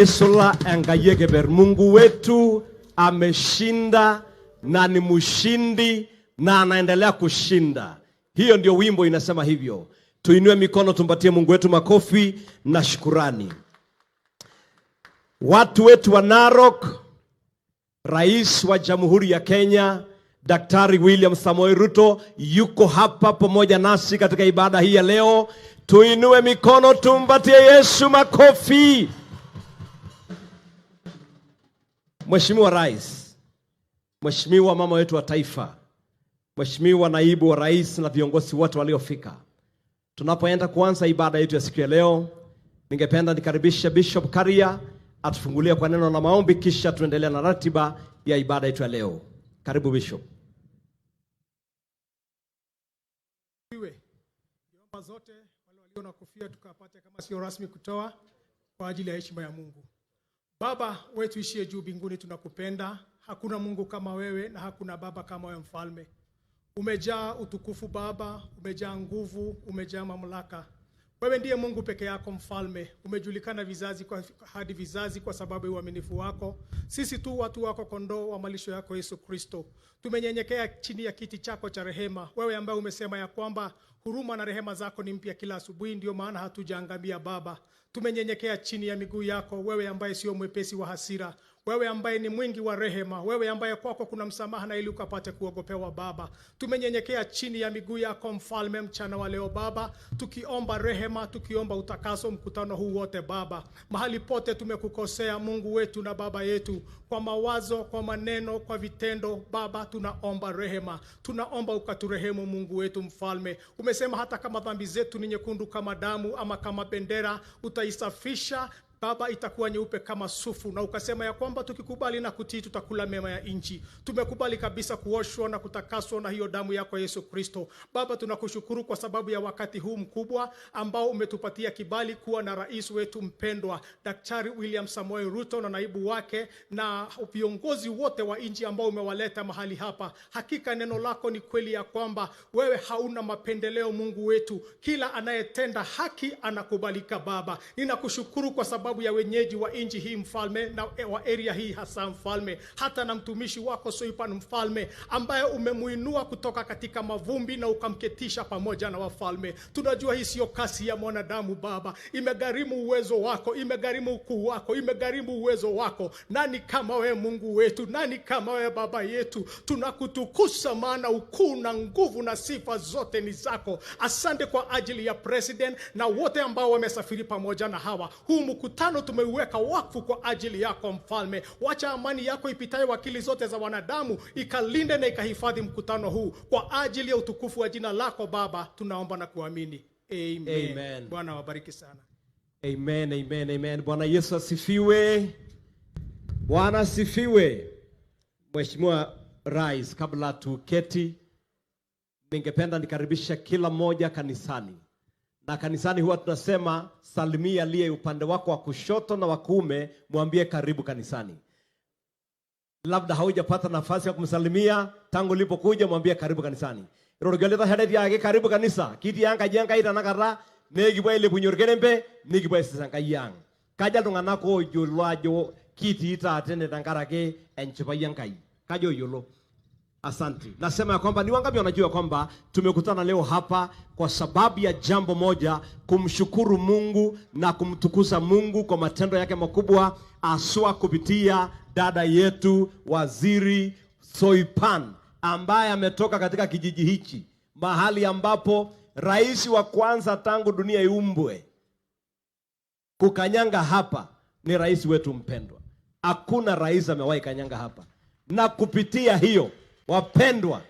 Esola angayegeber. Mungu wetu ameshinda na ni mshindi na anaendelea kushinda. Hiyo ndio wimbo inasema hivyo. Tuinue mikono tumpatie Mungu wetu makofi na shukrani. Watu wetu wa Narok, Rais wa Jamhuri ya Kenya Daktari William Samoei Ruto yuko hapa pamoja nasi katika ibada hii ya leo. Tuinue mikono tumpatie Yesu makofi. Mheshimiwa Rais, Mheshimiwa mama wetu wa taifa, Mheshimiwa naibu wa rais na viongozi wote waliofika. Tunapoenda kuanza ibada yetu ya siku ya leo, ningependa nikaribishe Bishop Karia atufungulie kwa neno na maombi, kisha tuendelea na ratiba ya ibada yetu ya leo. Karibu Bishop. Nyumba zote wale walio na kofia tukapate kama sio rasmi kutoa kwa ajili ya heshima ya Mungu. Baba wetu ishie juu mbinguni, tunakupenda. Hakuna Mungu kama wewe na hakuna baba kama wewe mfalme. Umejaa utukufu Baba, umejaa nguvu, umejaa mamlaka. Wewe ndiye Mungu peke yako mfalme. Umejulikana vizazi hadi vizazi kwa sababu ya uaminifu wako. Sisi tu watu wako, kondoo wa malisho yako Yesu Kristo. Tumenyenyekea chini ya kiti chako cha rehema. Wewe ambaye umesema ya kwamba huruma na rehema zako ni mpya kila asubuhi, ndio maana hatujaangamia Baba. Tumenyenyekea chini ya miguu yako, wewe ambaye sio mwepesi wa hasira, wewe ambaye ni mwingi wa rehema, wewe ambaye kwako kuna msamaha na ili ukapate kuogopewa Baba. Tumenyenyekea chini ya miguu yako mfalme mchana wa leo Baba, tukiomba rehema, tukiomba utakaso mkutano huu wote Baba. Mahali pote tumekukosea Mungu wetu na Baba yetu, kwa mawazo, kwa maneno, kwa vitendo Baba, tunaomba rehema. Tunaomba ukaturehemu Mungu wetu mfalme. Umesema hata kama dhambi zetu ni nyekundu kama damu ama kama bendera, utaisafisha Baba, itakuwa nyeupe kama sufu. Na ukasema ya kwamba tukikubali na kutii tutakula mema ya nchi. Tumekubali kabisa kuoshwa na kutakaswa na hiyo damu yako Yesu Kristo. Baba, tunakushukuru kwa sababu ya wakati huu mkubwa ambao umetupatia kibali kuwa na rais wetu mpendwa Daktari William Samoei Ruto na naibu wake na viongozi wote wa nchi ambao umewaleta mahali hapa. Hakika neno lako ni kweli ya kwamba wewe hauna mapendeleo Mungu wetu. Kila anayetenda haki anakubalika Baba. Ninakushukuru kwa sababu ya wenyeji wa nchi hii mfalme, na wa area hii hasa mfalme, hata na mtumishi wako Soipan mfalme, ambaye umemuinua kutoka katika mavumbi na ukamketisha pamoja na wafalme. Tunajua hii sio kasi ya mwanadamu Baba, imegharimu uwezo wako, imegharimu ukuu wako, imegharimu uwezo wako. Nani kama wewe Mungu wetu? Nani kama wewe Baba yetu? Tunakutukuza maana ukuu na nguvu na sifa zote ni zako. Asante kwa ajili ya president na wote ambao wamesafiri pamoja na hawa. Huu mkutano tumeuweka wakfu kwa ajili yako mfalme. Wacha amani yako ipitayo wakili zote za wanadamu ikalinde na ikahifadhi mkutano huu kwa ajili ya utukufu wa jina lako Baba. Tunaomba na kuamini. Amen. Amen. Bwana wabariki sana. Amen, amen, amen. Bwana Yesu asifiwe. Bwana asifiwe. Mheshimiwa Rais, kabla tuketi, ningependa nikaribisha kila mmoja kanisani. Na kanisani huwa tunasema salimia aliye upande wako wa kushoto na wa kuume, mwambie karibu kanisani. Labda haujapata nafasi ya kumsalimia tangu ulipokuja, mwambie karibu kanisani. Rogeleta hadi yake karibu kanisa. Kiti yanga jenga ita nakara negibwa ile bunyorgenembe negibwa sisanga yang. Kaja tungana ko yolwajo kiti ita atende tangarake enchipa yangai. Kajo yolo. Asante. Nasema ya kwamba ni wangapi wanajua kwamba tumekutana leo hapa kwa sababu ya jambo moja, kumshukuru Mungu na kumtukuza Mungu kwa matendo yake makubwa, aswa kupitia dada yetu Waziri Soipan ambaye ametoka katika kijiji hichi, mahali ambapo rais wa kwanza tangu dunia iumbwe kukanyanga hapa ni rais wetu mpendwa. Hakuna rais amewahi kanyanga hapa. Na kupitia hiyo, wapendwa,